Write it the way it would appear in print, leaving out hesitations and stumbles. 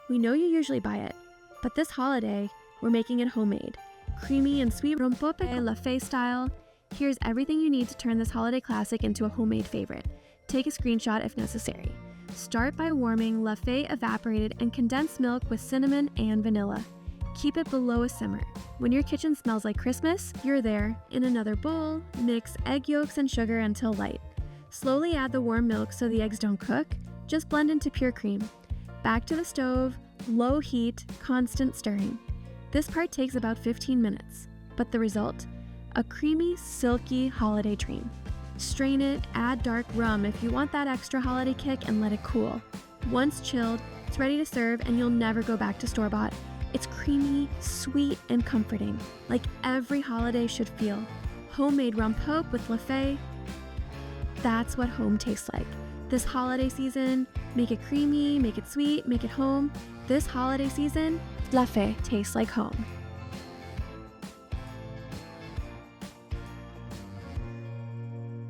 We know you usually buy it, but this holiday, we're making it homemade. Creamy and sweet Rompope La Fe style. Here's everything you need to turn this holiday classic into a homemade favorite. Take a screenshot if necessary. Start by warming La Fe Evaporated and Condensed milk with cinnamon and vanilla. Keep it below a simmer. When your kitchen smells like Christmas, you're there. In another bowl, mix egg yolks and sugar until light. Slowly add the warm milk so the eggs don't cook. Just blend into pure cream. Back to the stove, low heat, constant stirring. This part takes about 15 minutes, but the result? A creamy, silky holiday dream. Strain it, add dark rum if you want that extra holiday kick, and let it cool. Once chilled, it's ready to serve and you'll never go back to store-bought. It's creamy, sweet, and comforting, like every holiday should feel. Homemade Rompope with La Fe. That's what home tastes like. This holiday season, make it creamy, make it sweet, make it home. This holiday season, La Fe tastes like home.